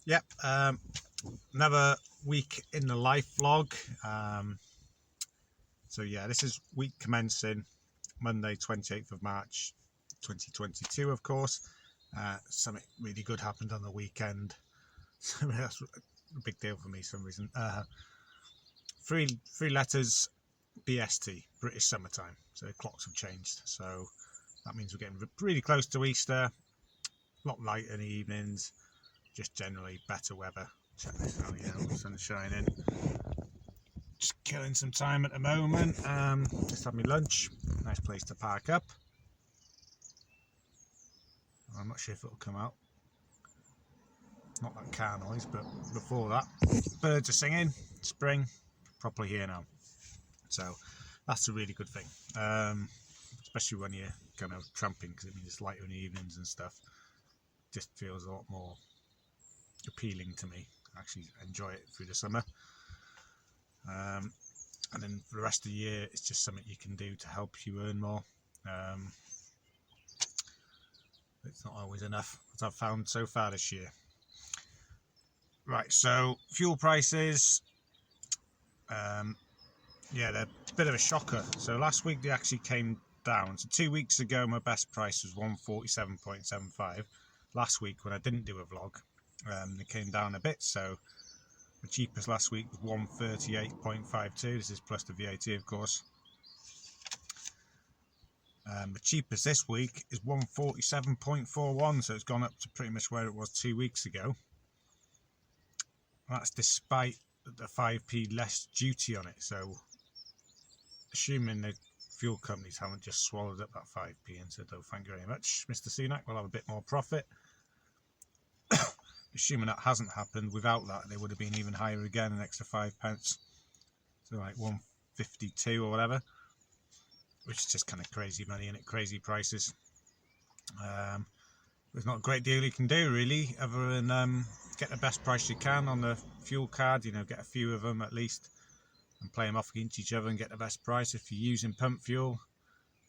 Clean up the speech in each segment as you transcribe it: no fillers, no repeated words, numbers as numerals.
Yep, another week in the life vlog. So yeah, this is week commencing Monday 28th of March 2022, of course. Something really good happened on the weekend. So that's a big deal for me for some reason. Three letters, BST, British summertime. So the clocks have changed. So that means we're getting really close to Easter. A lot lighter in the evenings. Just generally better weather. Check this out, the sun's shining. Just killing some time at the moment. Just had my lunch. Nice place to park up. I'm not sure if it'll come out. Not that car noise, but before that, birds are singing. Spring, properly here now. So that's a really good thing. Especially when you're kind of tramping, because it means it's lighter in the evenings and stuff. Just feels a lot more appealing to me. I actually enjoy it through the summer. And then for the rest of the year, it's just something you can do to help you earn more. It's not always enough, as I've found so far this year. Right, so fuel prices, yeah, they're a bit of a shocker. So last week they actually came down. So 2 weeks ago my best price was 147.75. Last week when I didn't do a vlog, they came down a bit. So the cheapest last week was 138.52. This is plus the VAT, of course. The cheapest this week is 147.41, so it's gone up to pretty much where it was 2 weeks ago. That's despite the 5p less duty on it. So assuming the fuel companies haven't just swallowed up that 5p and said, oh, thank you very much, Mr. Sunak, we'll have a bit more profit. Assuming that hasn't happened, without that they would have been even higher again, an extra 5 pence, so like 152 or whatever, which is just kind of crazy money and at crazy prices. There's not a great deal you can do really, other than get the best price you can on the fuel card. Get a few of them at least and play them off against each other and get the best price. If you're using pump fuel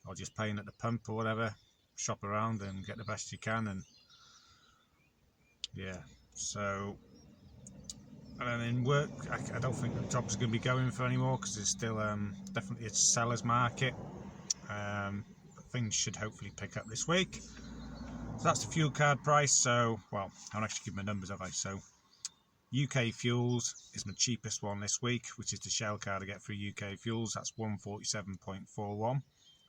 or just paying at the pump or whatever, shop around and get the best you can. And yeah, so, and then in work, I don't think the jobs are going to be going for anymore, because there's still definitely a seller's market. But things should hopefully pick up this week. So that's the fuel card price. So, well, I haven't actually given my numbers, have I? So UK Fuels is my cheapest one this week, which is the Shell card I get through UK Fuels. That's 147.41.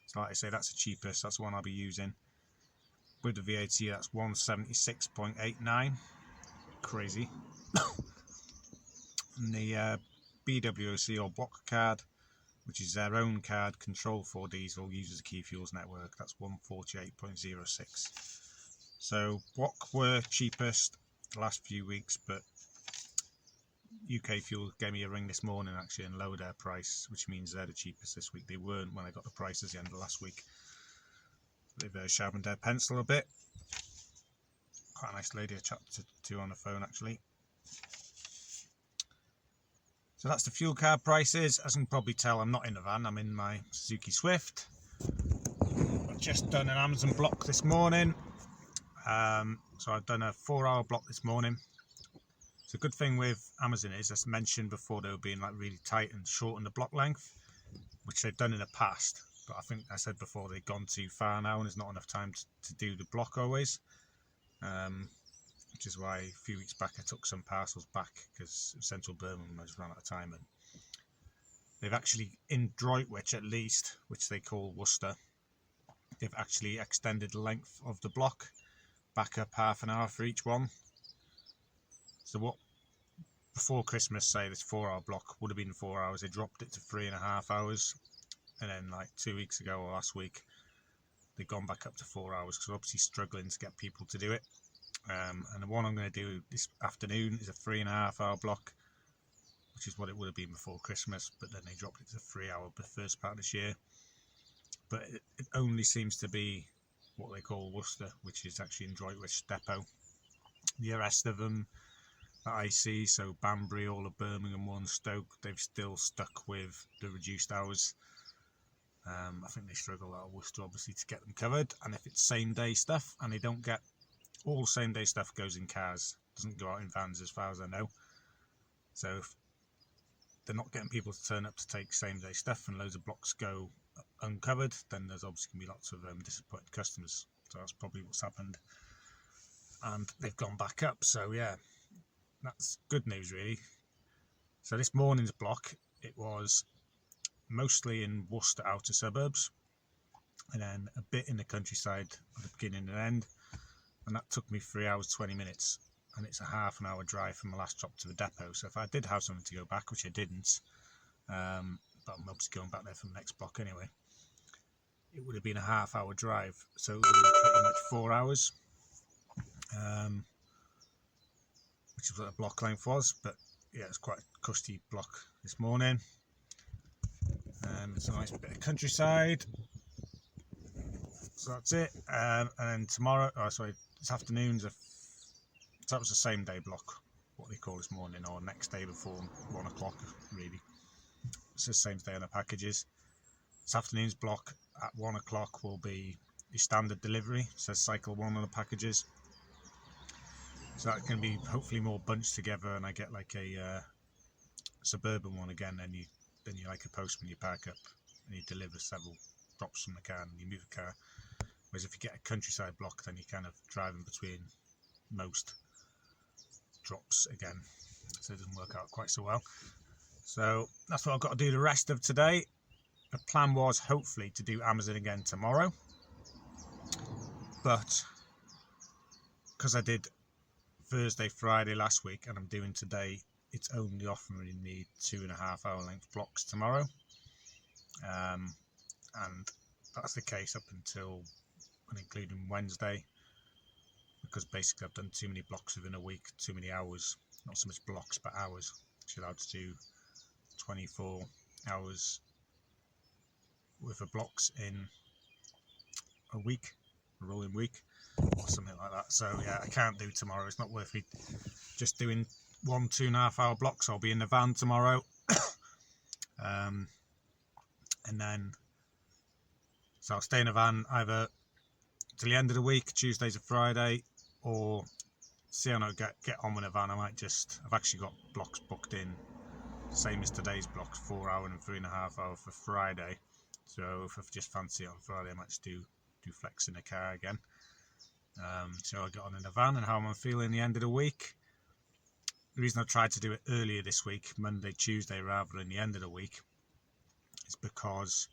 So like I say, that's the cheapest. That's the one I'll be using. With the VAT, that's 176.89. Crazy. And the BWOC or Block card, which is their own card, Control 4 Diesel, uses the Key Fuels network. That's 148.06. So Block were cheapest the last few weeks, but UK Fuel gave me a ring this morning actually and lowered their price, which means they're the cheapest this week. They weren't when I got the prices at the end of last week. They've sharpened their pencil a bit. Quite a nice lady I chatted to on the phone actually. So that's the fuel card prices. As you can probably tell, I'm not in the van, I'm in my Suzuki Swift. I've just done an Amazon block this morning. So I've done a 4-hour block this morning. So a good thing with Amazon is, as mentioned before, they were being like really tight and short in the block length, which they've done in the past. But I think I said before they've gone too far now and there's not enough time to do the block always. Which is why a few weeks back I took some parcels back because central Birmingham has run out of time. And they've actually, in Droitwich at least, which they call Worcester, they've actually extended the length of the block back up half an hour for each one. So what, before Christmas, say this 4-hour block would have been 4 hours, they dropped it to 3.5 hours. And then like 2 weeks ago or last week, they've gone back up to 4 hours because we're obviously struggling to get people to do it. And the one I'm going to do this afternoon is a 3.5-hour block, which is what it would have been before Christmas, but then they dropped it to 3 hour the first part of this year. But it only seems to be what they call Worcester, which is actually in Droitwich Depot. The rest of them that I see, so Banbury, all of Birmingham ones, Stoke, they've still stuck with the reduced hours. I think they struggle at Worcester obviously to get them covered, and if it's same day stuff and they don't get all same day stuff goes in cars, doesn't go out in vans as far as I know. So if they're not getting people to turn up to take same day stuff and loads of blocks go uncovered, then there's obviously going to be lots of disappointed customers. So that's probably what's happened, and they've gone back up. So yeah, that's good news really. So this morning's block, it was mostly in Worcester outer suburbs, and then a bit in the countryside at the beginning and end, and that took me 3 hours 20 minutes, and it's a half an hour drive from the last stop to the depot. So if I did have something to go back, which I didn't, but I'm obviously going back there from the next block anyway, it would have been a half-hour drive, so it would have been pretty much 4 hours, which is what the block length was. But yeah, it's quite a custy block this morning. It's a nice bit of countryside, so that's it. And then tomorrow, this afternoon's that was the same day block, what they call this morning, or next day before 1 o'clock really. It's the same day on the packages. This afternoon's block at 1 o'clock will be the standard delivery. It says cycle 1 on the packages. So that can be hopefully more bunched together, and I get like a suburban one again. Then you like a postman, you park up and you deliver several drops from the car and you move the car. Whereas if you get a countryside block, then you kind of driving between most drops again. So it doesn't work out quite so well. So that's what I've got to do the rest of today. The plan was hopefully to do Amazon again tomorrow, but because I did Thursday, Friday last week, and I'm doing today, it's only offering me 2.5 hour length blocks tomorrow, and that's the case up until and including Wednesday, because basically I've done too many blocks within a week, too many hours, not so much blocks but hours. You're allowed to do 24 hours worth of blocks in a week, a rolling week or something like that. So yeah, I can't do tomorrow. It's not worth me just doing 2.5 hour blocks. I'll be in the van tomorrow. And then so I'll stay in the van either till the end of the week, Tuesday to Friday, or see how I get on with the van. I've actually got blocks booked in, same as today's blocks, 4 hour and 3.5 hour for Friday. So if I just fancy it on Friday, I might just do flex in the car again. So I got on in the van and how am I feeling the end of the week. The reason I tried to do it earlier this week, Monday, Tuesday, rather than the end of the week, is because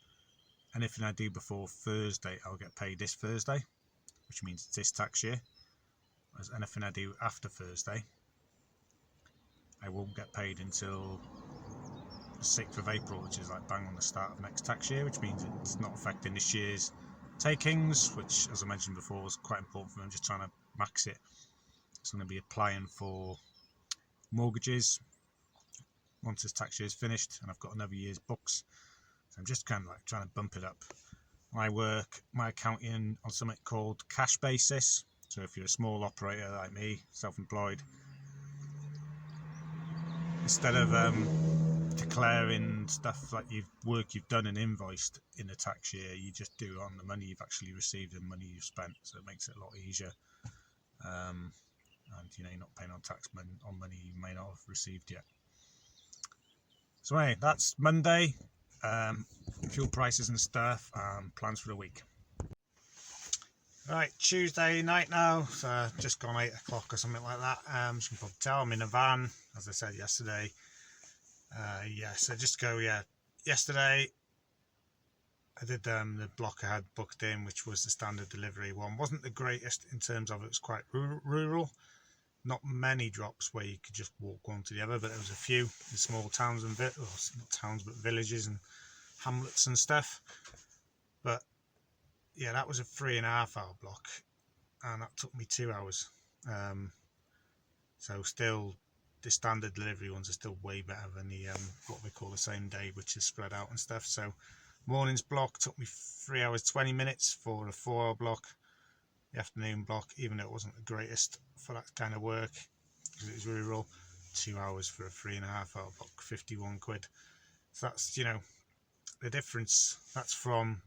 anything I do before Thursday, I'll get paid this Thursday, which means this tax year. Whereas anything I do after Thursday, I won't get paid until the 6th of April, which is like bang on the start of next tax year, which means it's not affecting this year's takings, which, as I mentioned before, was quite important for me. I'm just trying to max it. So I'm going to be applying for mortgages once this tax year is finished, and I've got another year's books. So I'm just kind of like trying to bump it up. I work my accounting on something called cash basis. So if you're a small operator like me, self-employed, instead of declaring stuff like work you've done and invoiced in the tax year, you just do it on the money you've actually received and money you've spent. So it makes it a lot easier. And you're not paying on tax on money you may not have received yet. So anyway, that's Monday. Fuel prices and stuff, and plans for the week. Right, Tuesday night now, so just gone 8 o'clock or something like that. As you can probably tell, I'm in a van, as I said yesterday. Yesterday I did the block I had booked in, which was the standard delivery one. Wasn't the greatest in terms of it was quite rural. Not many drops where you could just walk one to the other, but there was a few in small towns and not towns but villages and hamlets and stuff. But yeah, that was a 3.5 hour block, and that took me 2 hours. So still, the standard delivery ones are still way better than the what we call the same day, which is spread out and stuff. So morning's block took me 3 hours 20 minutes for a 4 hour block. The afternoon block, even though it wasn't the greatest for that kind of work because it was rural, 2 hours for a 3.5 hour block, 51 quid. So that's the difference. That's from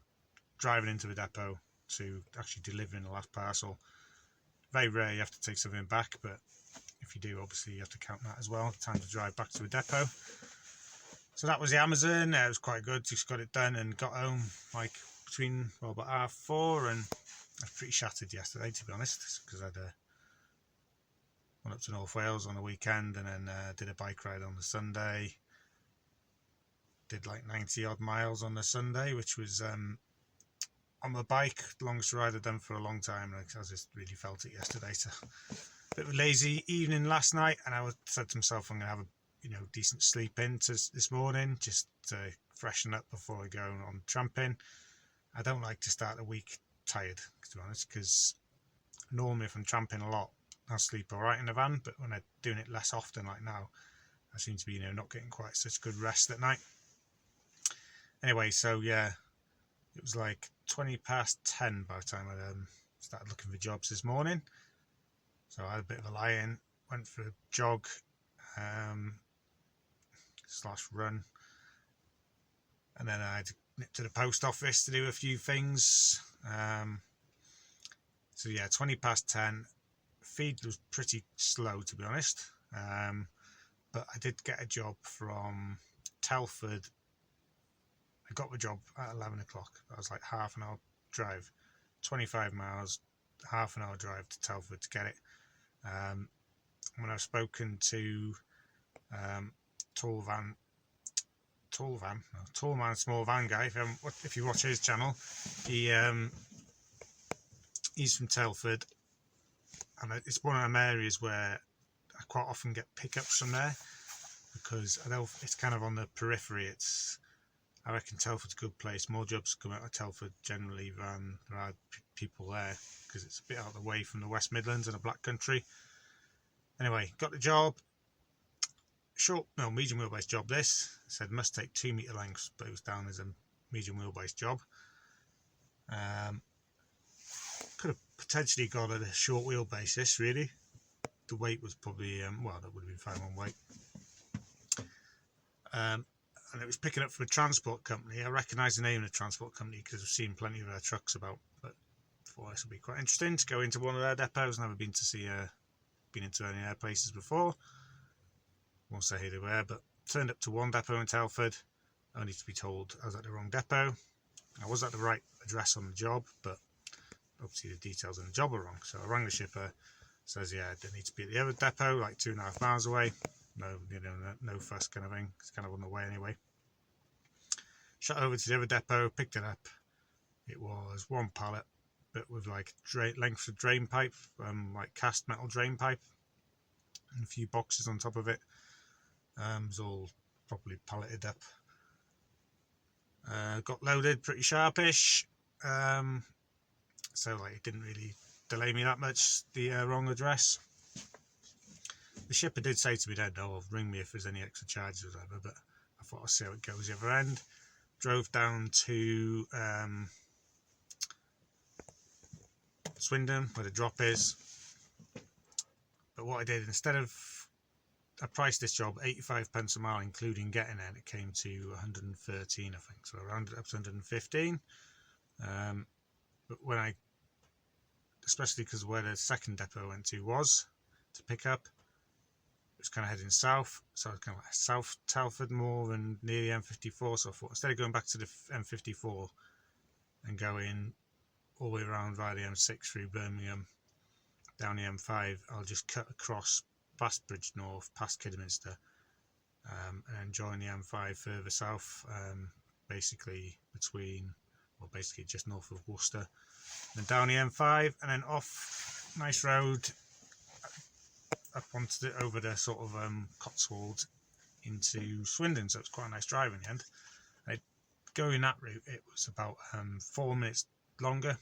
driving into the depot to actually delivering the last parcel. Very rare you have to take something back, but if you do, obviously you have to count that as well. Time to drive back to a depot. So that was the Amazon. It was quite good. Just got it done and got home like between about 4:30, and I was pretty shattered yesterday, to be honest, because I'd went up to North Wales on the weekend and then did a bike ride on the Sunday. Did like 90 odd miles on the Sunday, which was on my bike, the longest ride I've done for a long time. I just really felt it yesterday. So a bit of a lazy evening last night, and I said to myself I'm going to have a decent sleep in this morning, just to freshen up before I go on tramping. I don't like to start the week tired, to be honest, because normally if I'm tramping a lot, I'll sleep all right in the van, but when I'm doing it less often like now, I seem to be not getting quite such good rest at night. Anyway, so yeah, it was like 10 by the time I started looking for jobs this morning. So I had a bit of a lie-in, went for a jog / run, and then I had to nip to the post office to do a few things. So yeah, 10. Feed was pretty slow, to be honest, but I did get a job from Telford. I got the job at 11 o'clock. That was like half an hour drive, 25 miles, half an hour drive to Telford to get it. When I've spoken to Tall Man, Small Van guy, if you watch his channel, he's from Telford, and it's one of them areas where I quite often get pickups from there, because I know it's kind of on the periphery. I reckon Telford's a good place. More jobs come out of Telford generally than there are people there, because it's a bit out of the way from the West Midlands and the Black Country. Anyway, got the job. Medium wheelbase job. This it said must take 2 metre lengths, but it was down as a medium wheelbase job. Could have potentially got at a short wheelbase. Really, the weight was probably that would have been fine on weight. And it was picking up from a transport company. I recognise the name of the transport company because I've seen plenty of their trucks about, but I thought this would be quite interesting to go into one of their depots. Never been into any of their places before. Won't say who they were, but turned up to one depot in Telford, only to be told I was at the wrong depot. I was at the right address on the job, but obviously the details on the job are wrong. So I rang the shipper, says yeah, I need to be at the other depot, like 2.5 miles away. No fuss kind of thing. It's kind of on the way anyway. Shot over to the other depot, picked it up. It was one pallet, but with like lengths of drain pipe, like cast metal drain pipe, and a few boxes on top of it. It was all properly palleted up. Got loaded pretty sharpish, so like it didn't really delay me that much. The wrong address. The shipper did say to me then, ring me if there's any extra charges or whatever, but I thought I'll see how it goes the other end. Drove down to Swindon, where the drop is. But what I did, I priced this job 85 pence a mile, including getting it, and it came to 113, I think. So I rounded up to 115. But especially because where the second depot I went to was to pick up, it was kind of heading south, so I was kind of like South Telford more than near the M54. So I thought instead of going back to the M54 and going all the way around via the M6 through Birmingham down the M5, I'll just cut across past Bridge North, past Kidderminster, and then join the M5 further south, basically just north of Worcester, then down the M5 and then off nice road up over the sort of Cotswolds into Swindon. So it's quite a nice drive in the end. Going that route, it was about 4 minutes longer,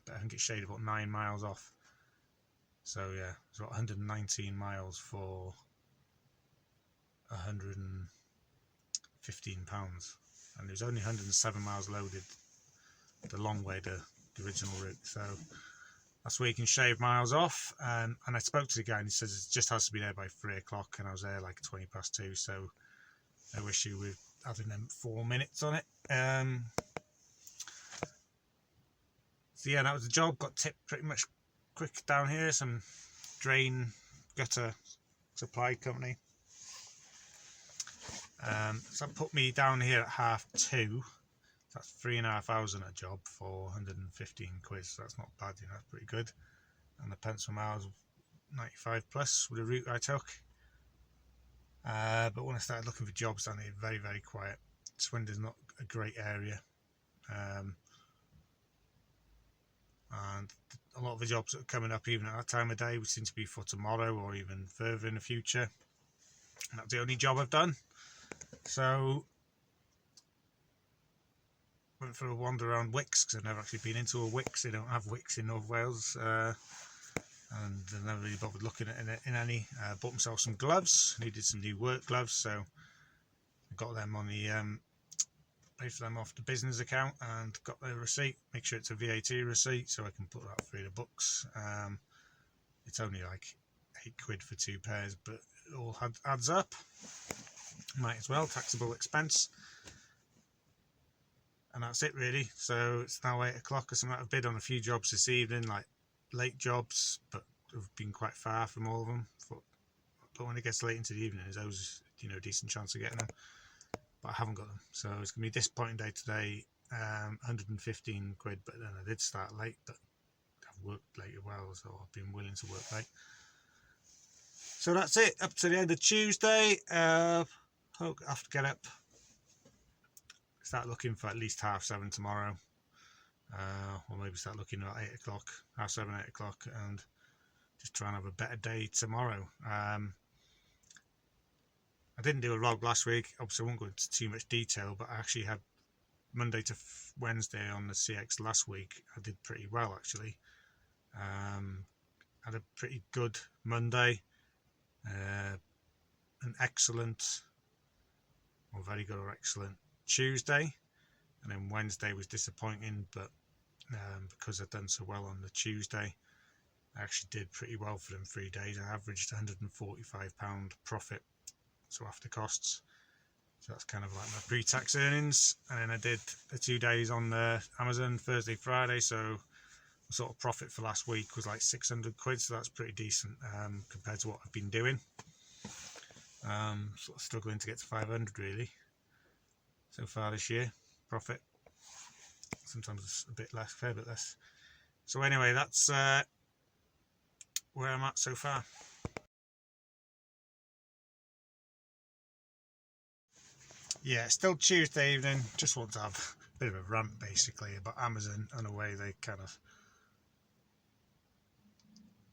but I think it shaded about 9 miles off. So yeah, it's about 119 miles for £115, and it was only 107 miles loaded the long way, the original route. So that's where you can shave miles off. And I spoke to the guy and he says it just has to be there by 3 o'clock, and I was there like 20 past 2, so no issue with having them 4 minutes on it. So yeah, that was the job. Got tipped pretty much quick down here, some drain gutter supply company. So that put me down here at 2:30. That's 3.5 hours on a job for 115 quid, so that's not bad, you know, that's pretty good. And the pence per mile was 95 plus with the route I took. But when I started looking for jobs down here, very, very quiet. Swindon's not a great area. And a lot of the jobs that are coming up even at that time of day would seem to be for tomorrow or even further in the future. And that's the only job I've done. So went for a wander around Wicks, because I've never actually been into a Wicks. They don't have Wicks in North Wales, and I never really bothered looking at in any. Bought myself some gloves. Needed some new work gloves, so I got them on the paid for them off the business account and got the receipt. Make sure it's a VAT receipt so I can put that through the books. It's only like £8 for 2 pairs, but it all adds up. Might as well, taxable expense. And that's it really. So it's now 8 o'clock or something. I've bid on a few jobs this evening, like late jobs, but have been quite far from all of them. But when it gets late into the evening, there's always, you know, a decent chance of getting them. But I haven't got them, so it's gonna be a disappointing day today. 115 quid, but then I did start late, but I've worked late as well, so I've been willing to work late. So that's it, up to the end of Tuesday. I have to get up, start looking for at least 7:30 tomorrow, or maybe start looking at 8 o'clock, 7:30, 8 o'clock, and just try and have a better day tomorrow. I didn't do a vlog last week, obviously I won't go into too much detail, but I actually had Monday to Wednesday on the CX last week. I did pretty well actually. Had a pretty good Monday, an excellent, or very good or excellent Tuesday, and then Wednesday was disappointing, but because I'd done so well on the Tuesday, I actually did pretty well for them 3 days. I averaged £145 profit, so after costs. So that's kind of like my pre-tax earnings. And then I did the 2 days on the Amazon, Thursday, Friday, so the sort of profit for last week was like 600 quid, so that's pretty decent compared to what I've been doing. Sort of struggling to get to 500 really so far this year, profit. Sometimes it's a bit less, fair bit less. So anyway, that's where I'm at so far. Yeah, it's still Tuesday evening. Just want to have a bit of a rant basically about Amazon and the way they kind of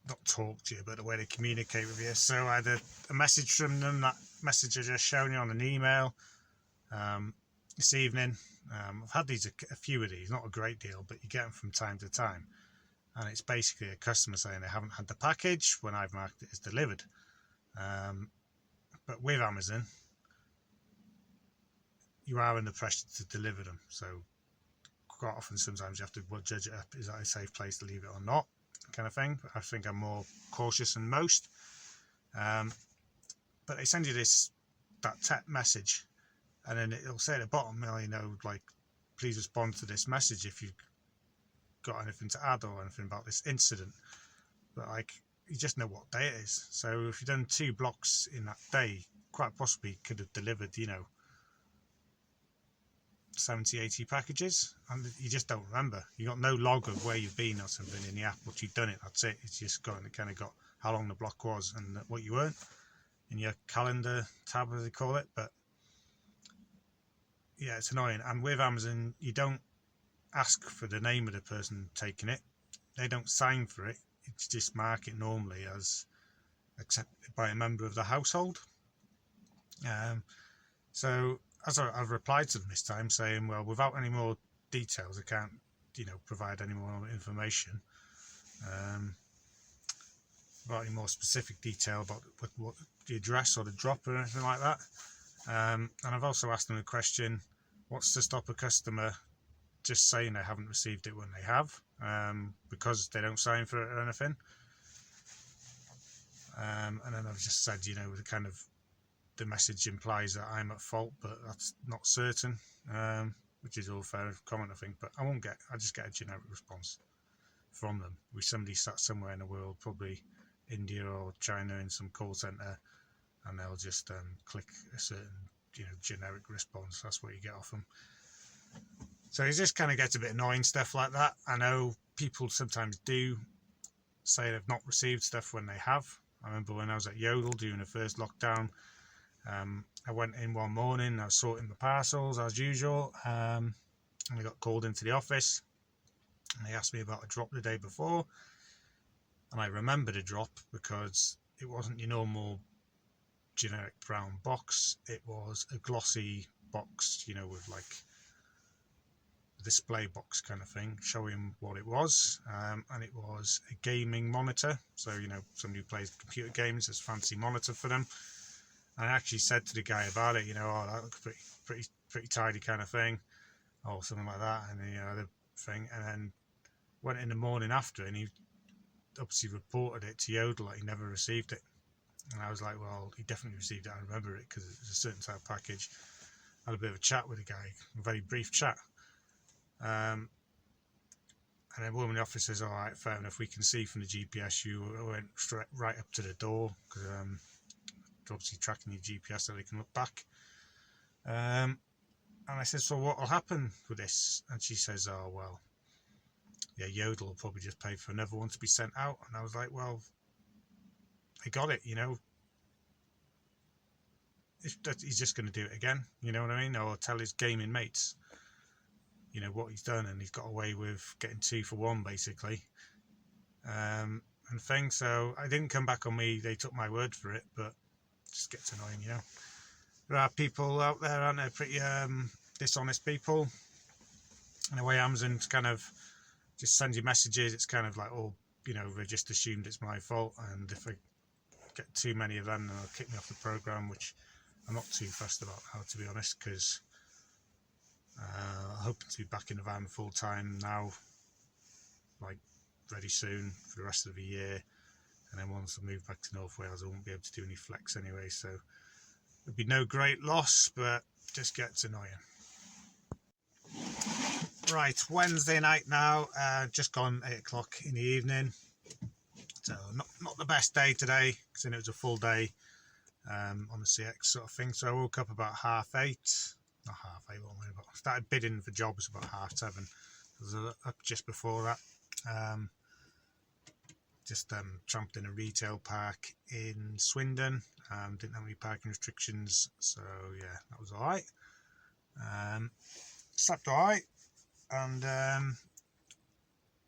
not talk to you, but the way they communicate with you. So I had a message from them. That message I just shown you on an email this evening. I've had a few of these, not a great deal, but you get them from time to time. And it's basically a customer saying they haven't had the package when I've marked it as delivered. But with Amazon, you are under pressure to deliver them. So quite often, sometimes you have to judge it up. Is that a safe place to leave it or not? Kind of thing. I think I'm more cautious than most. But they send you that text message, and then it'll say at the bottom, you know, like, please respond to this message if you've got anything to add or anything about this incident. But like, you just know what day it is. So if you've done 2 blocks in that day, quite possibly could have delivered, you know, 70-80 packages, and you just don't remember. You got no log of where you've been or something in the app, but you've done it. That's it. It's just got how long the block was and what you earned in your calendar tab, as they call it. But yeah, it's annoying. And with Amazon, you don't ask for the name of the person taking it. They don't sign for it. It's just mark it normally as accepted by a member of the household. So as I've replied to them this time, saying, well, without any more details, I can't, you know, provide any more information. Without any more specific detail about what the address or the drop or anything like that. And I've also asked them a question: what's to stop a customer just saying they haven't received it when they have, because they don't sign for it or anything? And then I've just said, you know, the message implies that I'm at fault, but that's not certain, which is all fair comment, I think. But I just get a generic response. from them. Somebody sat somewhere in the world, probably India or China, in some call center, and they'll just click a certain generic response. That's what you get off them. So it just kind of gets a bit annoying, stuff like that. I know people sometimes do say they've not received stuff when they have. I remember when I was at Yodel during the first lockdown, I went in one morning, I was sorting my parcels as usual, and I got called into the office, and they asked me about a drop the day before, and I remembered a drop because it wasn't your normal generic brown box. It was a glossy box, with like a display box kind of thing, showing what it was, and it was a gaming monitor. So somebody who plays computer games, there's a fancy monitor for them. And I actually said to the guy about it, oh, that looks pretty tidy kind of thing, or something like that, and the thing, and then went in the morning after, and he obviously reported it to Yodel that he never received it. And I was like, well, he definitely received it. I remember it because it was a certain type of package. I had a bit of a chat with the guy, a very brief chat. And then one of the officer says, all right, fair enough, we can see from the GPS you went straight right up to the door, because obviously tracking your GPS so they can look back. And I said, so what will happen with this? And she says, oh, well, yeah, Yodel will probably just pay for another one to be sent out. And I was like, well, they got it, he's just going to do it again, you know what I mean? Or tell his gaming mates, what he's done, and he's got away with getting 2 for 1, basically. And things. So I didn't come back on me, they took my word for it, but it just gets annoying, There are people out there, aren't there, pretty dishonest people. And the way Amazon kind of just sends you messages, it's kind of like, oh, they just assumed it's my fault, and if I get too many of them, then they'll kick me off the program, which I'm not too fussed about now, to be honest, because I'm hoping to be back in the van full time now, like very soon, for the rest of the year. And then once I move back to North Wales, I won't be able to do any flex anyway, so it'd be no great loss, but just gets annoying. Right, Wednesday night now, just gone 8 o'clock in the evening, so not the best day today, because it was a full day on the CX sort of thing. So I woke up about 8:30, not 8:30, what am I about? I started bidding for jobs about 7:30. I was up just before that. Just tramped in a retail park in Swindon. Didn't have any parking restrictions, so yeah, that was alright. Slept alright, and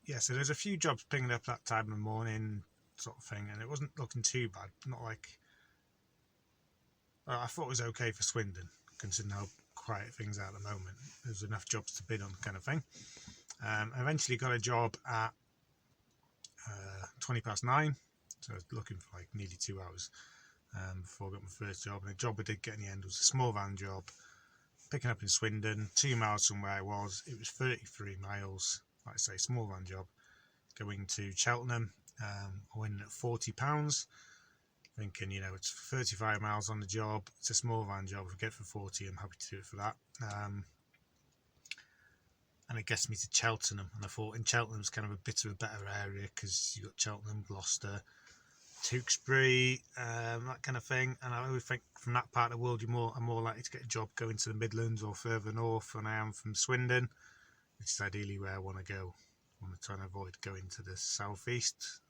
yeah, so there's a few jobs pinging up that time of the morning sort of thing, and it wasn't looking too bad. Not like, I thought it was okay for Swindon, considering how quiet things are at the moment. There's enough jobs to bid on, kind of thing. I eventually got a job at 9:20, so I was looking for like nearly 2 hours before I got my first job. And the job I did get in the end was a small van job, picking up in Swindon, 2 miles from where I was. It was 33 miles, like I say, small van job, going to Cheltenham. I went in at £40, thinking, it's 35 miles on the job, it's a small van job, if I get it for 40, I'm happy to do it for that. And it gets me to Cheltenham, and I thought in Cheltenham's kind of a bit of a better area, because you've got Cheltenham, Gloucester, Tewkesbury, that kind of thing. And I always think from that part of the world, I'm more likely to get a job going to the Midlands or further north than I am from Swindon, which is ideally where I want to go. I want to try and avoid going to the southeast.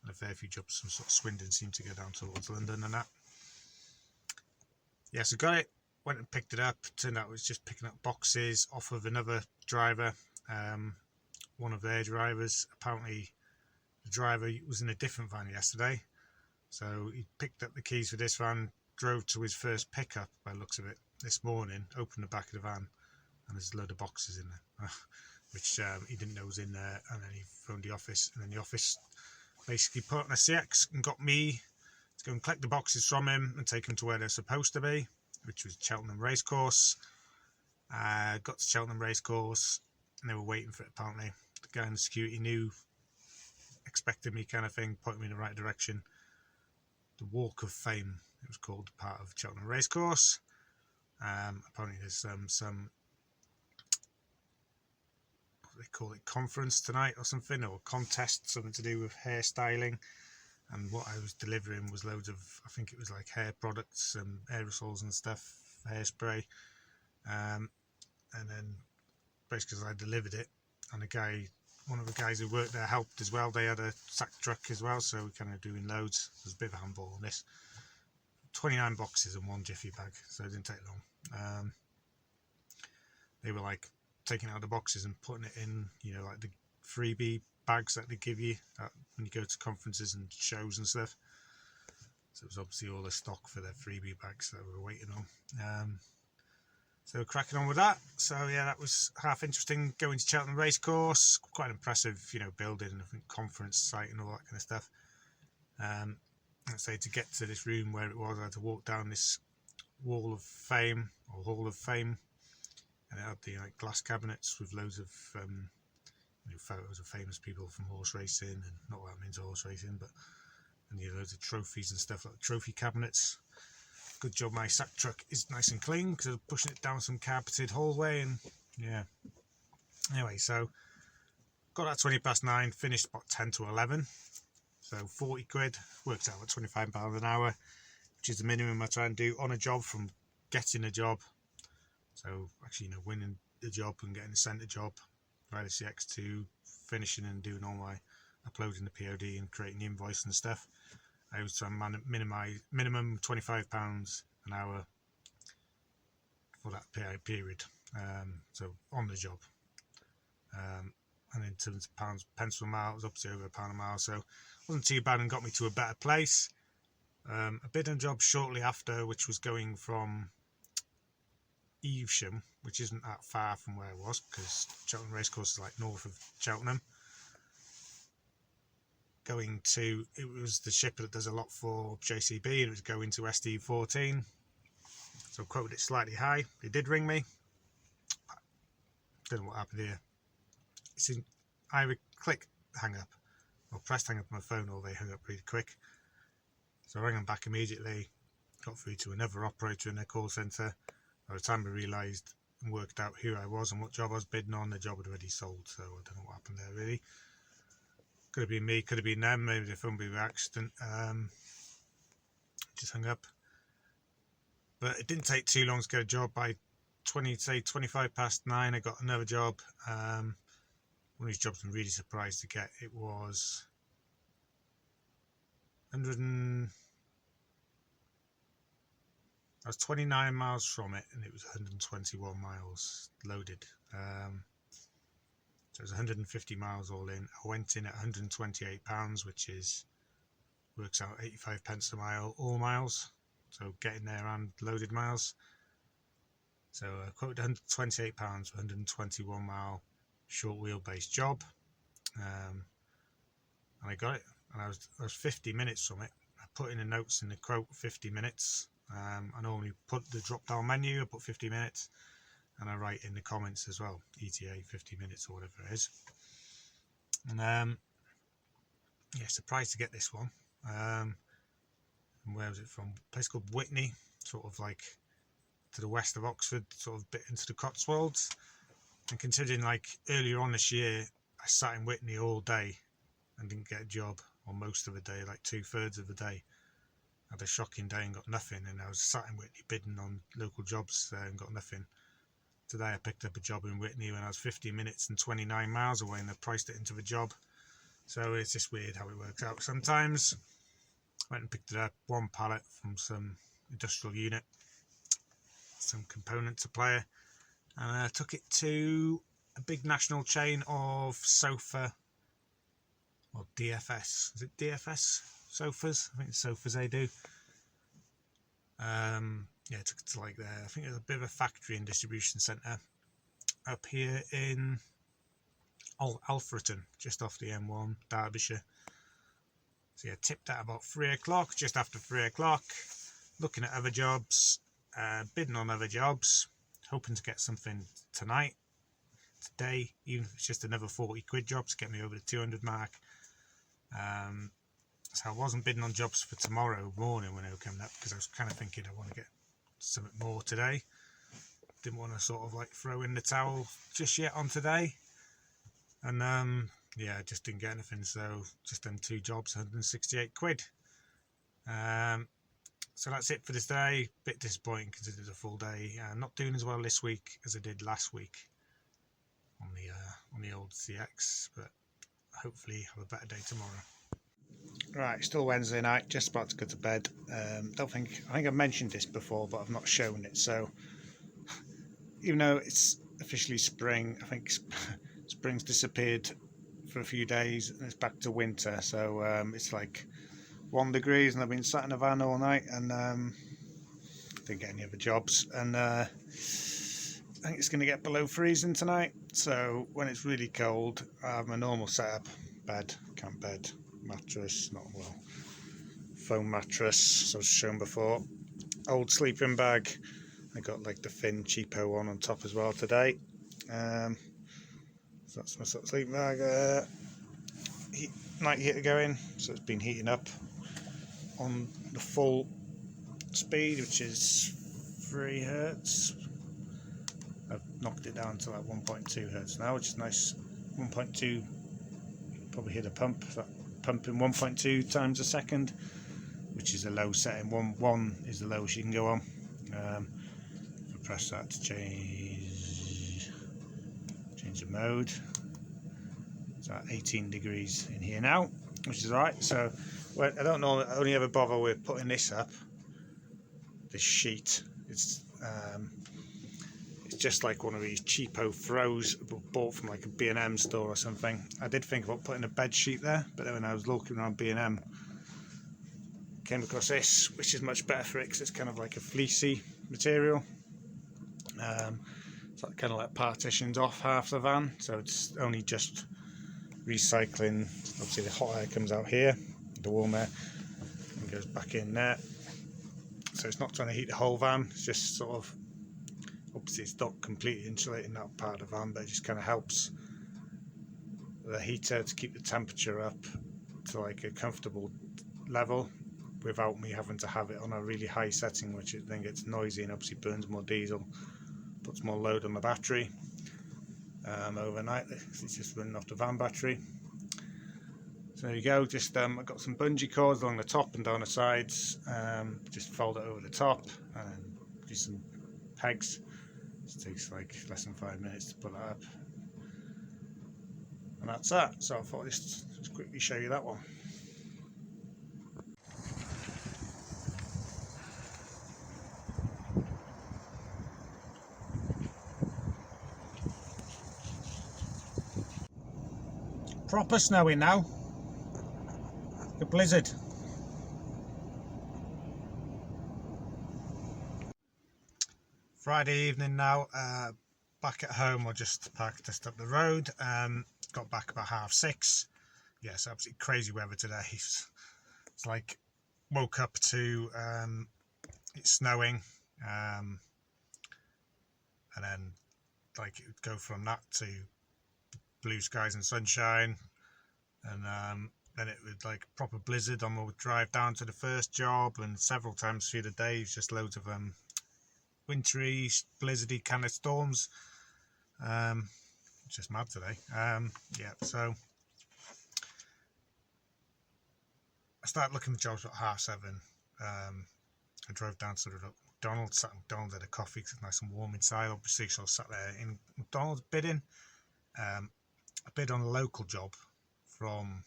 And a fair few jobs from sort of Swindon seem to go down towards London and that. Yeah, so got it, went and picked it up. Turned out it was just picking up boxes off of another driver, one of their drivers. Apparently the driver was in a different van yesterday, so he picked up the keys for this van, drove to his first pickup by the looks of it this morning, opened the back of the van, and there's a load of boxes in there, which he didn't know was in there. And then he phoned the office, and then the office basically put on a CX and got me to go and collect the boxes from him and take them to where they're supposed to be, which was Cheltenham Racecourse. Got to Cheltenham Racecourse, and they were waiting for it. Apparently the guy in the security knew, expected me, kind of thing, pointed me in the right direction. The Walk of Fame, it was called, part of Cheltenham Racecourse. Apparently there's some they call it, conference tonight or something, or contest, something to do with hairstyling. And what I was delivering was loads of, I think it was like hair products and aerosols and stuff, hairspray. And then basically I delivered it, and one of the guys who worked there helped as well. They had a sack truck as well, so we kind of doing loads. There's a bit of a handball on this. 29 boxes and one jiffy bag, so it didn't take long. They were like taking out the boxes and putting it in, you know, like the freebie bags that they give you when you go to conferences and shows and stuff. So it was obviously all the stock for their freebie bags that we were waiting on. So cracking on with that. So yeah, that was half interesting, going to Cheltenham Racecourse. Quite impressive, you know, building, I think, conference site and all that kind of stuff. Let's say to get to this room where it was, I had to walk down this wall of fame, or hall of fame, and it had the like glass cabinets with loads of you know, photos of famous people from horse racing, and not that I'm into horse racing, but and you know, loads of trophies and stuff, like trophy cabinets. Good job my sack truck is nice and clean, because I was pushing it down some carpeted hallway, and yeah. Anyway, so got that 9:20, finished about 10 to 11. So 40 quid, works out at £25 an hour, which is the minimum I try and do on a job from getting a job. So actually, you know, winning the job and getting sent a job via the CX to finishing and doing all my uploading the POD and creating the invoice and stuff. I was trying to minimum £25 an hour for that period. So on the job. And in terms of pounds, pence per mile, it was obviously over £1 a mile, so it wasn't too bad and got me to a better place. A bidding job shortly after, which was going from Evesham, which isn't that far from where I was, because Cheltenham Racecourse is like north of Cheltenham. Going to, it was the shipper that does a lot for JCB, and it was going to SD14. So I quoted it slightly high. They did ring me. Don't know what happened here. It's in either click hang up or pressed hang up on my phone, or they hung up really quick. So I rang them back immediately, got through to another operator in their call centre. By the time I realised and worked out who I was and what job I was bidding on, the job had already sold, so I don't know what happened there really. Could have been me, could have been them, maybe the phone be by accident. Just hung up. But it didn't take too long to get a job. By 9:25, I got another job. One of these jobs I'm really surprised to get. It was 29 miles from it, and it was 121 miles loaded. So it was 150 miles all in. I went in at £128, which works out 85 pence a mile, all miles. So getting there and loaded miles. So I quoted £128 for 121 mile short wheelbase job, and I got it. And I was 50 minutes from it. I put in the notes in the quote 50 minutes. I normally put the drop down menu, I put 50 minutes, and I write in the comments as well, ETA 50 minutes or whatever it is. And yeah, surprised to get this one. And where was it from? A place called Whitney, sort of like to the west of Oxford, sort of bit into the Cotswolds. And considering like earlier on this year, I sat in Whitney all day and didn't get a job, or most of the day, like 2/3 of the day. I had a shocking day and got nothing, and I was sat in Whitney bidding on local jobs there and got nothing. Today I picked up a job in Whitney when I was 50 minutes and 29 miles away, and I priced it into the job. So it's just weird how it works out sometimes. Went and picked it up, one pallet from some industrial unit, some component supplier, and I took it to a big national chain of sofa, or DFS. Is it DFS sofas? I think it's sofas they do. Yeah, I took it to like there. I think there's a bit of a factory and distribution centre up here in Alfreton, just off the M1, Derbyshire. So yeah, tipped at about 3 o'clock, just after 3 o'clock, looking at other jobs, bidding on other jobs, hoping to get something today, even if it's just another 40 quid job to get me over the 200 mark. So I wasn't bidding on jobs for tomorrow morning when they were coming up, because I was kind of thinking I want to get something more today. Didn't want to sort of like throw in the towel just yet on today. and yeah, just didn't get anything, so just done 2 jobs, 168 quid. So that's it for this day. Bit disappointing because it is a full day. Not doing as well this week as I did last week on the old CX, but hopefully have a better day tomorrow. Right, still Wednesday night, just about to go to bed. I think I've mentioned this before, but I've not shown it. So even though it's officially spring, I think spring's disappeared for a few days and it's back to winter. So it's like 1 degree, and I've been sat in a van all night and didn't get any other jobs. And I think it's going to get below freezing tonight. So when it's really cold, I have my normal setup: bed, camp bed, mattress, not well, foam mattress, as I was shown before, old sleeping bag. I got like the thin cheapo one on top as well today. So that's my sort of sleeping bag. Night heater going, so it's been heating up on the full speed, which is 3 hertz. I've knocked it down to like 1.2 hertz now, which is nice. 1.2, you can probably hear the pump. That pumping 1.2 times a second, which is a low setting. 1 is the lowest you can go on. If I press that to change the mode, it's at 18 degrees in here now, which is alright. So I don't know, I only ever bother with putting this up, this sheet. It's just like one of these cheapo throws bought from like a B&M store or something. I did think about putting a bed sheet there, but then when I was looking around B&M, came across this, which is much better for it because it's kind of like a fleecy material. So it kind of like partitions off half the van, so it's only just recycling. Obviously the hot air comes out here, the warm air, and goes back in there. So it's not trying to heat the whole van, it's just sort of, obviously it's not completely insulating that part of the van, but it just kind of helps the heater to keep the temperature up to like a comfortable level without me having to have it on a really high setting, which it then gets noisy and obviously burns more diesel, puts more load on the battery. Overnight it's just running off the van battery. So there you go. Just I've got some bungee cords along the top and down the sides. Just fold it over the top and do some pegs. It takes like less than 5 minutes to put that up, and that's that. So I thought I'd just quickly show you that one. Proper snowing now. A blizzard. Friday evening now. Back at home. I just parked just up the road. Got back about 6:30. Yes, absolutely crazy weather today. It's like woke up to it's snowing, and then like it would go from that to blue skies and sunshine, and then it would like proper blizzard on my drive down to the first job, and several times through the day just loads of wintry, blizzardy kind of storms. Just mad today. Yeah, so I started looking for jobs at 7:30. I drove down to the McDonald's, sat at McDonald's, had a coffee because it's nice and warm inside, obviously, so I sat there in McDonald's bidding. I bid on a local job from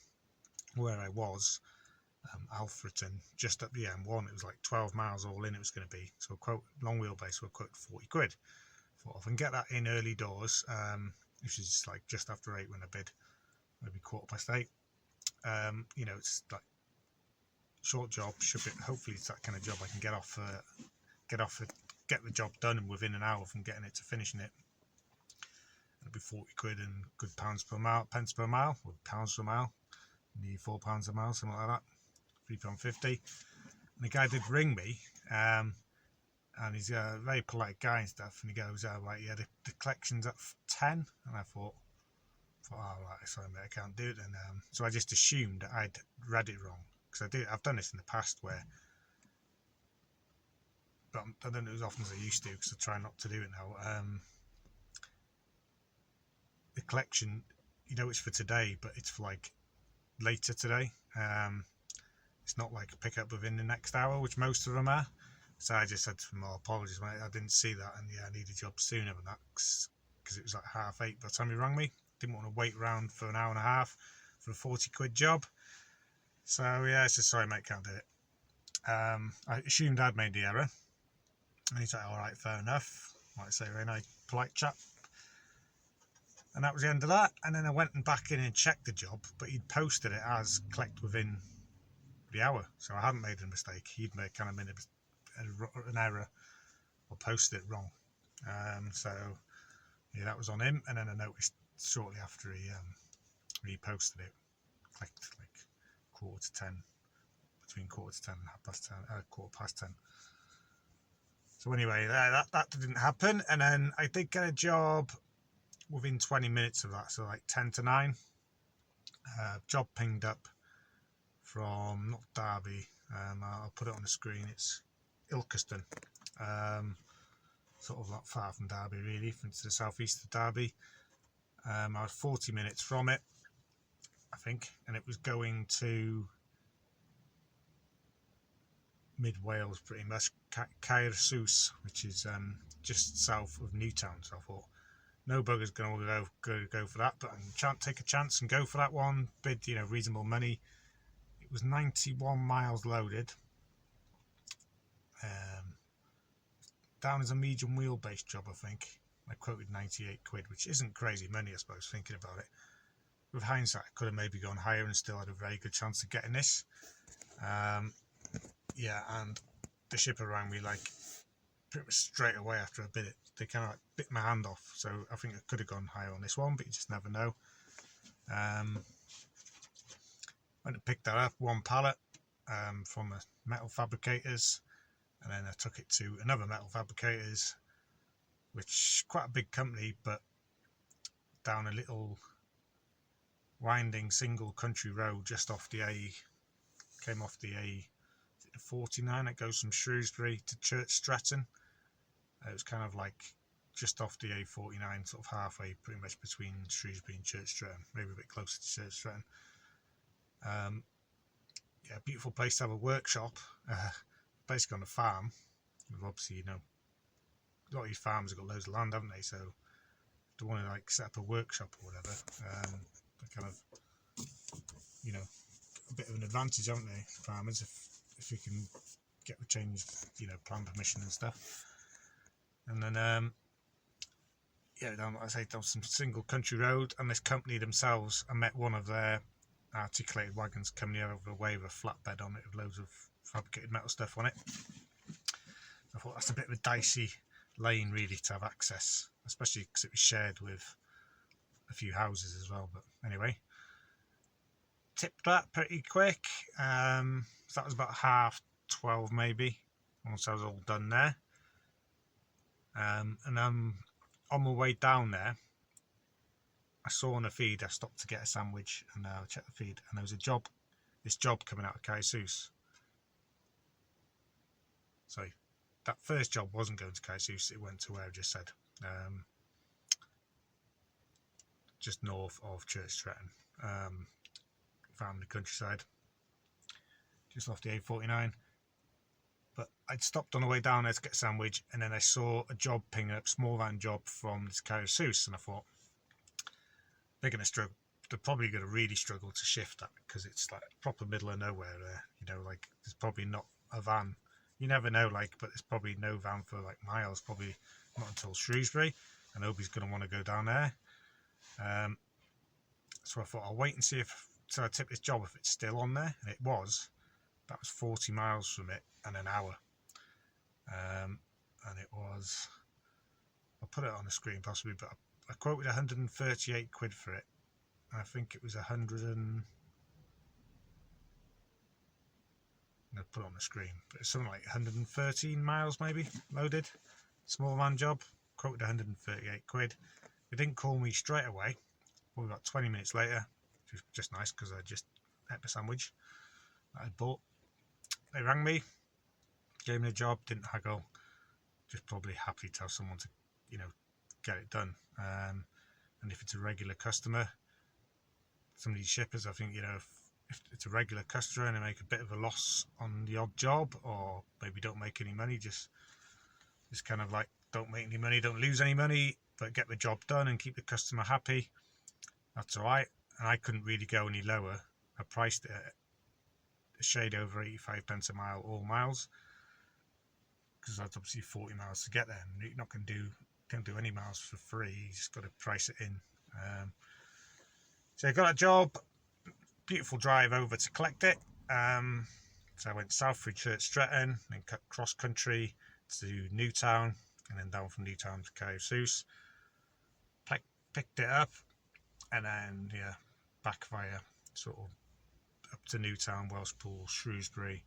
where I was, Alfreton, just up the M1. It was like 12 miles all in it was going to be, so a quote, long wheelbase, we'll quote 40 quid. Thought if I can get that in early doors, which is like just after 8 when I bid, maybe 8:15. You know, it's like short job, should be, hopefully it's that kind of job I can get the job done and within an hour from getting it to finishing it. It'll be 40 quid and good pence per mile, or pounds per mile, nearly £4 a mile, something like that, £3.50. And the guy did ring me, and he's a very polite guy and stuff, and he goes, like, yeah, the collection's at 10, and I thought, oh, right, sorry mate, I can't do it then. So I just assumed that I'd read it wrong, because I've done this in the past where, but I don't do it as often as I used to, because I try not to do it now. The collection, it's for today, but it's for like later today. It's not like a pickup within the next hour, which most of them are. So I just said to him, apologies, mate, I didn't see that, and yeah, I needed a job sooner than that, because it was like 8:30 by the time he rang me. Didn't want to wait around for an hour and a half for a 40 quid job. So yeah, it's just, sorry mate, can't do it. I assumed I'd made the error, and he's like, alright, fair enough. Like I say, very nice, polite chap. And that was the end of that. And then I went back in and checked the job, but he'd posted it as collect within the hour, so I hadn't made a mistake. He'd made an error or posted it wrong. So yeah, that was on him. And then I noticed shortly after he reposted it, clicked like 10:15, between 10:15 and 10:15. So anyway, that didn't happen. And then I did get a job within 20 minutes of that, so like 10 to 9. Job pinged up from, not Derby, I'll put it on the screen, it's Ilkeston, sort of not far from Derby really, from to the southeast of Derby. I was 40 minutes from it, I think, and it was going to mid Wales pretty much, Caersus, which is just south of Newtown. So I thought, no bugger's going to go for that, but I can't take a chance and go for that one. Bid, reasonable money. It was 91 miles loaded. Down as a medium wheelbase job, I think. I quoted 98 quid, which isn't crazy money, I suppose, thinking about it. With hindsight, I could have maybe gone higher and still had a very good chance of getting this. Yeah, and the shipper rang me like pretty much straight away after I bid it. They kind of like bit my hand off, so I think I could have gone higher on this one, but you just never know. Went and picked that up, one pallet from a metal fabricators, and then I took it to another metal fabricators, which quite a big company, but down a little winding single country road just off the came off the A49 that goes from Shrewsbury to Church Stretton. It was kind of like just off the A49, sort of halfway pretty much between Shrewsbury and Church Stretton, maybe a bit closer to Church Stretton. Yeah, beautiful place to have a workshop, basically on a farm. Obviously, a lot of these farms have got loads of land, haven't they? So if they want to like set up a workshop or whatever, they kind of, a bit of an advantage, haven't they, farmers, if we can get the change, plan permission and stuff. And then yeah, down some single country road, and this company themselves, I met one of their articulated wagons coming over the way with a flatbed on it with loads of fabricated metal stuff on it. I thought that's a bit of a dicey lane really to have access, especially because it was shared with a few houses as well. But anyway, tipped that pretty quick. So that was about 12:30 maybe, once I was all done there. And on my way down there, I saw on the feed, I stopped to get a sandwich and I checked the feed, and there was this job coming out of Caersus. So that first job wasn't going to Caersus, it went to where I just said, just north of Church Stretton, found the countryside, just off the A49. But I'd stopped on the way down there to get a sandwich, and then I saw a job ping up, small van job from this Caersus, and I thought, they're going to struggle. They're probably going to really struggle to shift that, because it's like proper middle of nowhere there. Like there's probably not a van. You never know, but there's probably no van for like miles, probably not until Shrewsbury, and nobody's going to want to go down there. So I thought I'll wait and see so I tip this job if it's still on there, and it was. That was 40 miles from it and an hour. And it was, I'll put it on the screen possibly, but I quoted 138 quid for it. I think it was 100 and... I'll put it on the screen, but it's something like 113 miles maybe, loaded. Small van job, quoted 138 quid. They didn't call me straight away, probably about 20 minutes later, which was just nice because I just ate the sandwich that I bought. They rang me, gave me the job, didn't haggle, just probably happy to have someone to, get it done. And if it's a regular customer, some of these shippers, I think, you know, if it's a regular customer and they make a bit of a loss on the odd job, or maybe don't make any money, just kind of like don't make any money, don't lose any money, but get the job done and keep the customer happy, that's all right. And I couldn't really go any lower. I priced it at a shade over 85 pence a mile, all miles, because that's obviously 40 miles to get there, and you're not going to don't do any miles for free. You just got to price it in. So I got a job, beautiful drive over to collect it. So I went south through Church Stretton, then cut cross country to Newtown, and then down from Newtown to Caerphilly. Picked it up, and then back via sort of up to Newtown, Welshpool, Shrewsbury,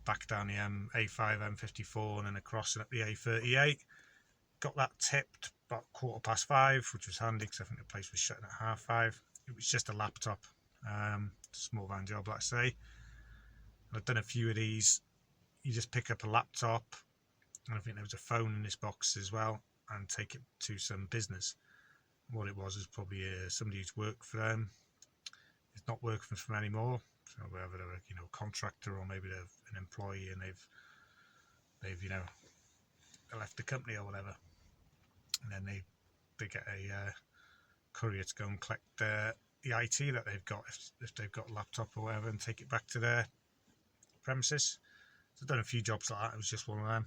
back down the A5, M54, and then across and up the A38. Got that tipped about 5:15, which was handy because I think the place was shutting at 5:30. It was just a laptop, small van job, like I say. I've done a few of these. You just pick up a laptop, and I think there was a phone in this box as well, and take it to some business. What it was probably somebody who's worked for them. It's not working for them anymore. So whether they're a contractor, or maybe they're an employee and they've left the company or whatever, and then they get a courier to go and collect the IT that they've got, if they've got a laptop or whatever, and take it back to their premises. So I've done a few jobs like that. It was just one of them.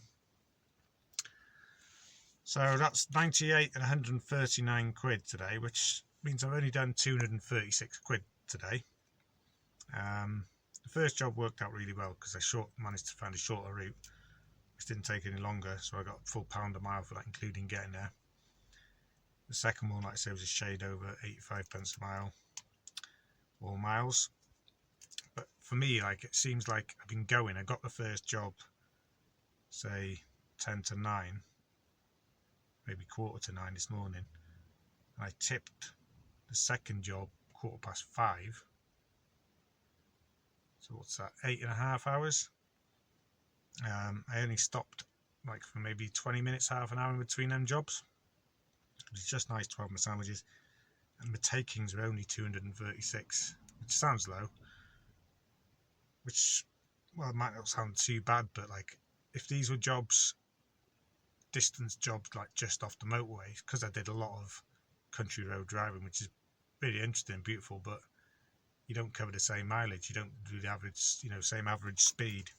So that's 98 and 139 quid today, which means I've only done 236 quid today. The first job worked out really well because I managed to find a shorter route, which didn't take any longer, so I got full £1 a mile for that, including getting there. The second one, like I say, was a shade over 85 pence a mile, all miles. But for me, it seems like I've been going. I got the first job, say 10 to 9, maybe 9:15 this morning, and I tipped the second job 5:15. So what's that, 8.5 hours? I only stopped for maybe 20 minutes, half an hour in between them jobs. It was just nice 12-minute sandwiches, and the takings were only 236, which sounds low, which, well, it might not sound too bad, but if these were jobs, distance jobs, just off the motorway, because I did a lot of country road driving, which is really interesting and beautiful, but you don't cover the same mileage, you don't do the average, same average speed.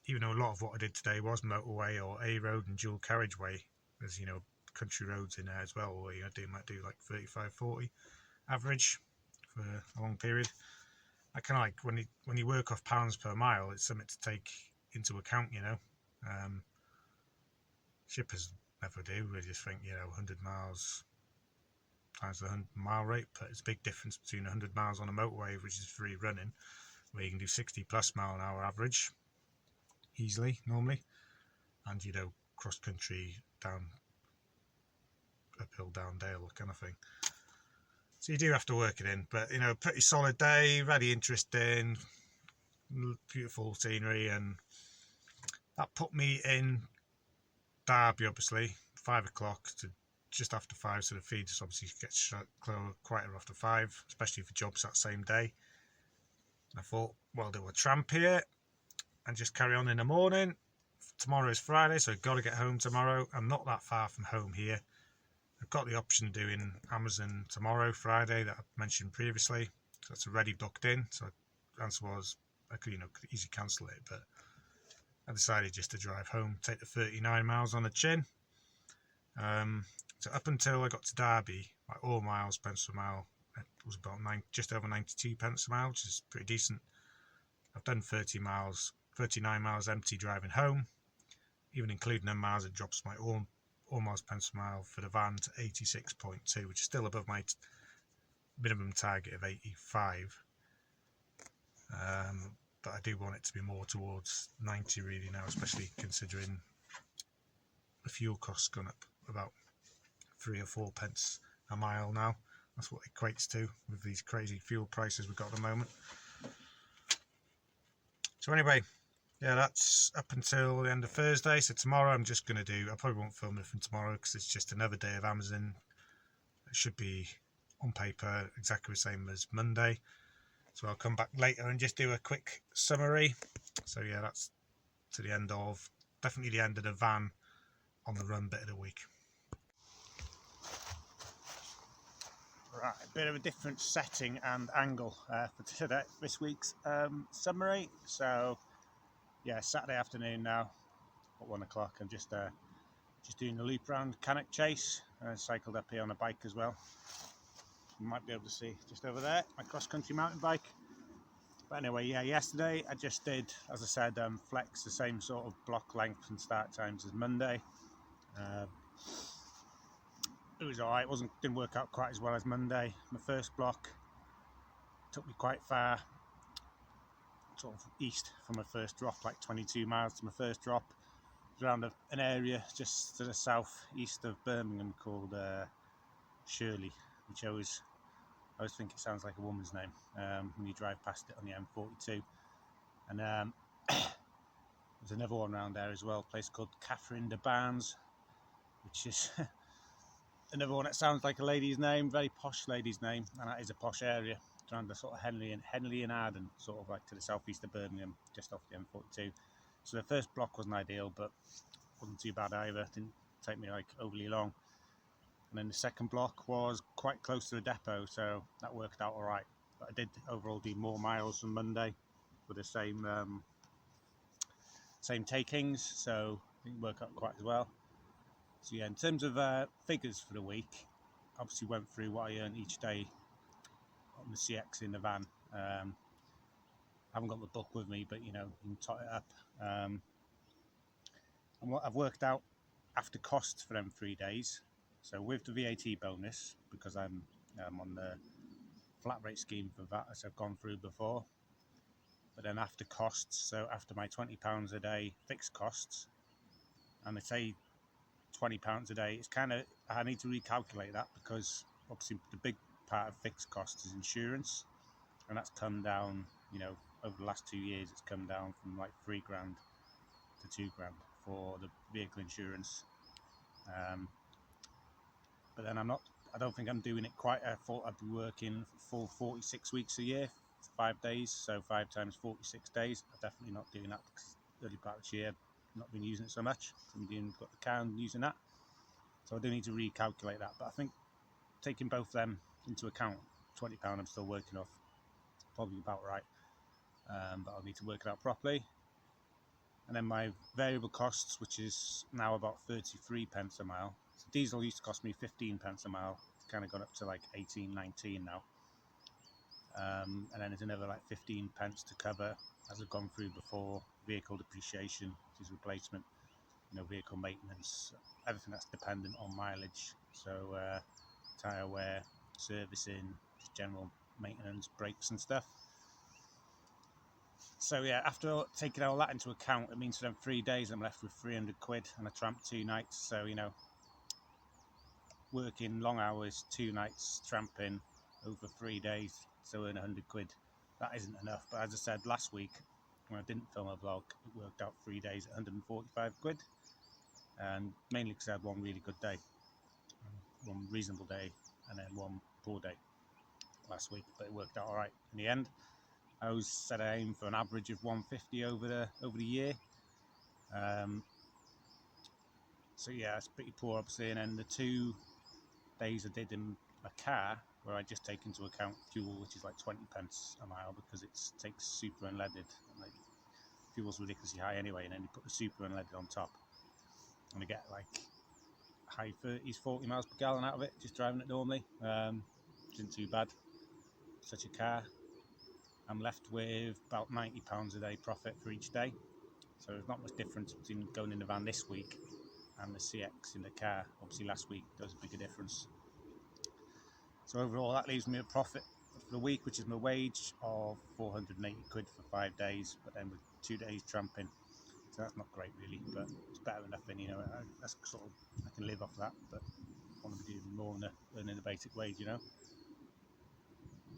Even though a lot of what I did today was motorway or A road and dual carriageway, there's country roads in there as well, where you might do 35-40 average for a long period. I kind of when you work off pounds per mile, it's something to take into account. Shippers never do. They just think 100 miles times the 100-mile rate, but it's a big difference between 100 miles on a motorway, which is free running, where you can do 60+ mile an hour average easily normally, and cross country, down uphill, down dale kind of thing. So you do have to work it in, but pretty solid day, really interesting, beautiful scenery, and that put me in Derby, obviously 5 o'clock to just after 5, so the feed just obviously gets quieter after 5, especially for jobs that same day. And I thought, well, do a tramp here and just carry on in the morning. Tomorrow is Friday, so I've got to get home tomorrow. I'm not that far from home here. I've got the option of doing Amazon tomorrow, Friday, that I mentioned previously, so it's already booked in. So the answer was I could easily cancel it, but I decided just to drive home, take the 39 miles on the chin. So up until I got to Derby, all miles, pence per mile, it was about just over 92 pence a mile, which is pretty decent. I've done 39 miles empty driving home, even including them miles. It drops my all miles pence per mile for the van to 86.2, which is still above my minimum target of 85. But I do want it to be more towards 90 really now, especially considering the fuel costs gone up about 3 or 4 pence a mile now. That's what it equates to with these crazy fuel prices we've got at the moment. So anyway, that's up until the end of Thursday. So tomorrow I'm just going to I probably won't film it from tomorrow because it's just another day of Amazon. It should be on paper exactly the same as Monday. So I'll come back later and just do a quick summary. So yeah, that's to the end of, definitely the end of the van on the run bit of the week. Right, a bit of a different setting and angle for this week's summary. So yeah, Saturday afternoon now at 1 o'clock. I'm just doing the loop around Cannock Chase. I cycled up here on a bike as well. You might be able to see just over there my cross-country mountain bike. But anyway, yeah, yesterday I just did, as I said, flex the same sort of block length and start times as Monday. It was alright. Didn't work out quite as well as Monday. My first block took me quite far, sort of east from my first drop, like 22 miles to my first drop. It was around an area just to the south east of Birmingham called Shirley, which I always think it sounds like a woman's name when you drive past it on the M42. And there's another one around there as well, a place called Catherine de Barnes, which is another one that sounds like a lady's name, very posh lady's name, and that is a posh area. It's around the sort of Henley and Arden, sort of like to the southeast of Birmingham, just off the M42. So the first block wasn't ideal, but wasn't too bad either. Didn't take me like overly long. And then the second block was quite close to the depot, so that worked out all right. But I did overall do more miles than Monday with the same takings, so I think it worked out quite as well. So yeah, in terms of figures for the week, obviously went through what I earned each day on the CX in the van. I haven't got the book with me, but you know, you can tot it up. And what I've worked out after costs for them 3 days, so with the VAT bonus, because I'm on the flat rate scheme for VAT as I've gone through before, but then after costs, so after my £20 a day fixed costs, and they say £20 a day, it's kind of, I need to recalculate that because obviously the big part of fixed costs is insurance, and that's come down, you know, over the last 2 years it's come down from like £3 grand to £2 grand for the vehicle insurance. But then I don't think I'm doing it quite. I thought I'd be working full 46 weeks a year, 5 days, so 5 times 46 days. I'm definitely not doing that because early part of this year I've not been using it so much. I've got the car and using that, so I do need to recalculate that. But I think taking both them into account, £20 I'm still working off, probably about right. But I'll need to work it out properly. And then my variable costs, which is now about 33 pence a mile. So diesel used to cost me 15 pence a mile. It's kind of gone up to like 18, 19 now. And then there's another like 15 pence to cover, as I've gone through before, vehicle depreciation, which is replacement, you know, vehicle maintenance, everything that's dependent on mileage. So tyre wear, servicing, just general maintenance, brakes and stuff. So yeah, after taking all that into account, it means for them 3 days I'm left with 300 quid and I tramped 2 nights. So, you know, working long hours, 2 nights tramping over 3 days, so earn 100 quid. That isn't enough. But as I said last week, when I didn't film a vlog, it worked out 3 days at 145 quid. And mainly because I had one really good day, one reasonable day, and then one poor day last week. But it worked out all right in the end. I always set an aim for an average of 150 over the year. So yeah, it's pretty poor obviously. And then the 2 days I did in a car, where I just take into account fuel, which is like 20 pence a mile because it takes super unleaded. And like, fuel's ridiculously high anyway, and then you put the super unleaded on top, and I get like high 30s, 40 miles per gallon out of it, just driving it normally. Isn't too bad. Such a car. I'm left with about £90 a day profit for each day. So there's not much difference between going in the van this week and the CX in the car. Obviously last week there was a bigger difference. So overall that leaves me a profit for the week, which is my wage of 480 quid for 5 days, but then with 2 days tramping. So that's not great really, but it's better than nothing, you know. That's sort of, I can live off that, but I want to be doing more than earning the basic wage, you know.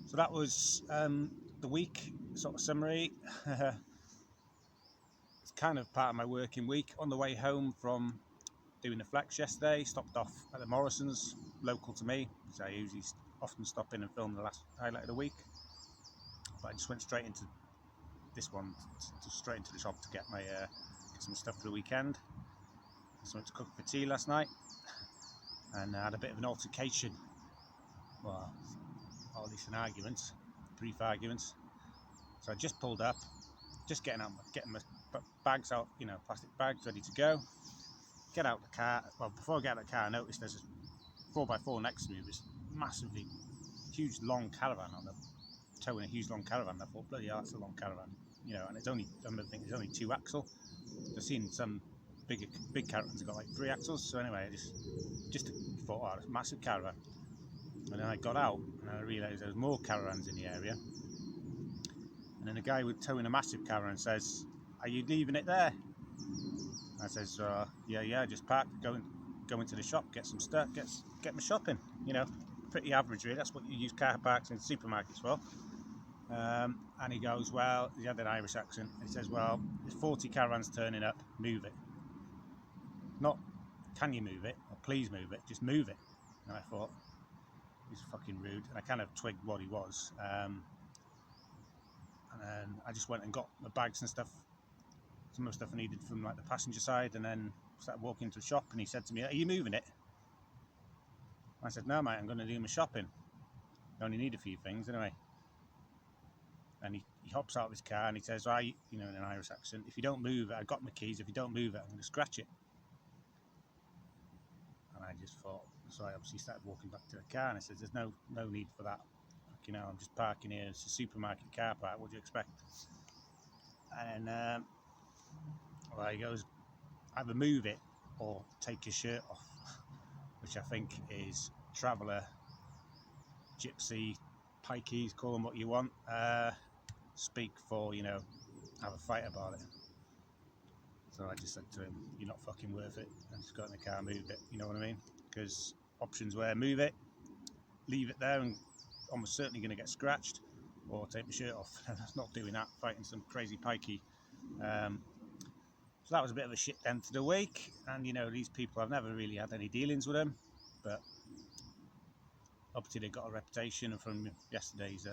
So that was the week sort of summary. It's kind of part of my working week. On the way home from doing the flex yesterday, stopped off at the Morrison's, local to me, because I usually often stop in and film the last highlight of the week, but I just went straight into this one, straight into the shop to get my get some stuff for the weekend. So I went to cook for tea last night, and I had a bit of an altercation, well, or at least an argument, brief argument. So I just pulled up, just getting my bags out, you know, plastic bags ready to go. Get out the car. Well, before I get out of the car, I noticed there's a 4x4 next to me. This massively huge long caravan on them, towing a huge long caravan. I thought, bloody hell, that's a long caravan, you know. And it's only, I think it's only 2 axle. I've seen some big caravans have got like 3 axles. So anyway, I just thought, oh, it's a massive caravan. And then I got out and I realised there was more caravans in the area. And then a guy with towing a massive caravan says, "Are you leaving it there?" I says, yeah, just park, go into the shop, get some stuff, get my shopping. You know, pretty average really. That's what you use car parks in supermarkets for. And he goes, well, he had an Irish accent. He says, well, there's 40 caravans turning up, move it. Not, can you move it, or please move it, just move it. And I thought, he's fucking rude. And I kind of twigged what he was. And then I just went and got the bags and stuff, some of the stuff I needed from like the passenger side, and then started walking into the shop, and he said to me, "Are you moving it?" I said, "No, mate, I'm going to do my shopping. I only need a few things anyway." And he hops out of his car and he says, "Right, you know, in an Irish accent, if you don't move it, I got my keys, if you don't move it, I'm going to scratch it." And I just thought, so I obviously started walking back to the car, and I said, "There's no need for that. Like, you know, I'm just parking here. It's a supermarket car park. What do you expect?" And well, he goes, "Either move it or take your shirt off," which I think is traveller, gypsy, pikeys, call them what you want, speak for, you know, have a fight about it. So I just said to him, "You're not fucking worth it," and just got in the car, moved it, you know what I mean? Because options were move it, leave it there and almost certainly going to get scratched, or take my shirt off. And I was not doing that, fighting some crazy pikey. So that was a bit of a shit end to the week, and you know, these people, I've never really had any dealings with them, but obviously they've got a reputation, and from yesterday's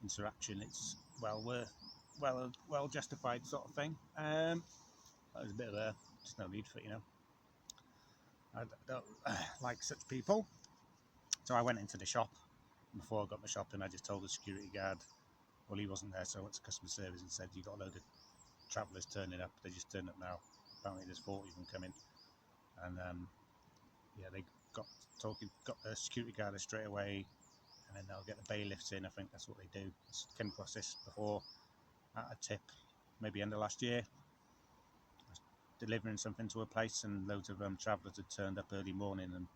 interaction, it's well justified sort of thing. That was a bit of a, just no need for it, you know. I don't like such people. So I went into the shop. Before I got my shopping, I just told the security guard, well, he wasn't there, so I went to customer service and said, "You've got a load of travellers turning up. They just turned up now. Apparently there's 40 of them coming." And yeah, they got the security guard straight away, and then they'll get the bailiffs in. I think that's what they do. I came across this before at a tip, maybe end of last year. I was delivering something to a place, and loads of travellers had turned up early morning and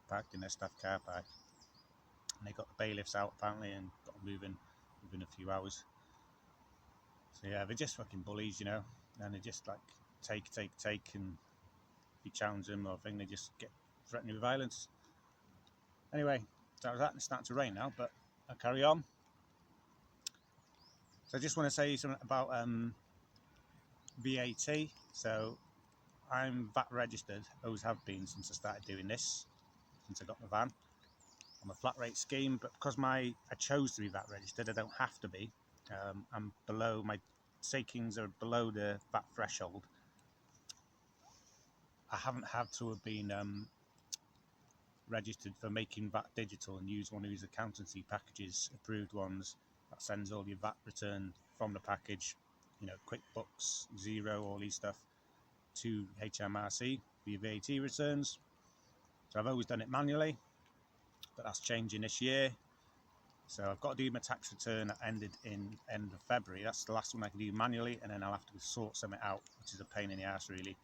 parked in their staff car park. And they got the bailiffs out apparently and got them moving within a few hours. So yeah, they're just fucking bullies, you know, and they just like take, and if you challenge them or thing, they just get threatening with violence. Anyway, that was that. It's starting to rain now, but I'll carry on. So I just want to say something about VAT. So I'm VAT registered, always have been since I started doing this, since I got my van. I'm a flat rate scheme, but because I chose to be VAT registered, I don't have to be. I'm below, my takings are below the VAT threshold. I haven't had to have been registered for making VAT digital and use one of these accountancy packages, approved ones that sends all your VAT return from the package, you know, QuickBooks, Xero, all these stuff, to HMRC for your VAT returns. So I've always done it manually, but that's changing this year. So I've got to do my tax return that ended in end of February. That's the last one I can do manually, and then I'll have to sort something out, which is a pain in the ass really,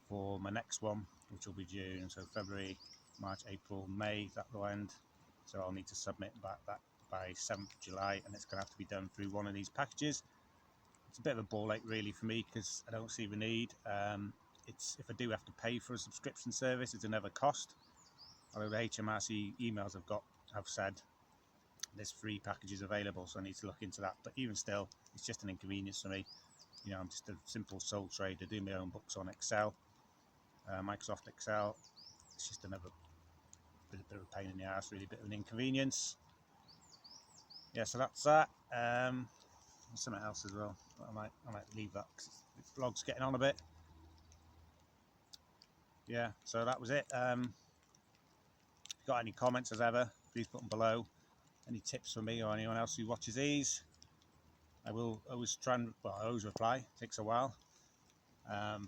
for my next one, which will be June. So February, March, April, May, that will end. So I'll need to submit back that by 7th of July, and it's going to have to be done through one of these packages. It's a bit of a ball ache really for me, because I don't see the need. It's, if I do have to pay for a subscription service, it's another cost. Although the HMRC emails I've got have said there's free packages available, so I need to look into that. But even still, it's just an inconvenience for me. You know, I'm just a simple sole trader, doing my own books on Excel, Microsoft Excel. It's just another bit of a pain in the ass, really, a bit of an inconvenience. Yeah, so that's that. There's something else as well, but I might leave that because the vlog's getting on a bit. Yeah, so that was it. Got any comments as ever, please put them below. Any tips for me or anyone else who watches these, I will always try and, well, I always reply. It takes a while.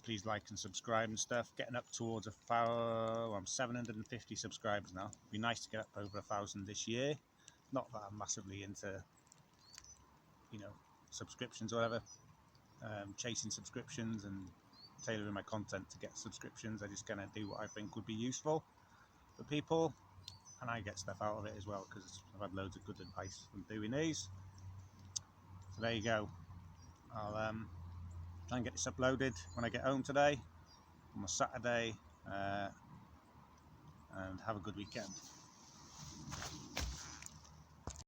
Please like and subscribe and stuff. Getting up towards I'm 750 subscribers now. It'd be nice to get up over 1,000 this year. Not that I'm massively into, you know, subscriptions or whatever, chasing subscriptions and tailoring my content to get subscriptions. I just kind of do what I think would be useful for people, and I get stuff out of it as well because I've had loads of good advice from doing these. So there you go. I'll try and get this uploaded when I get home today on a Saturday, and have a good weekend.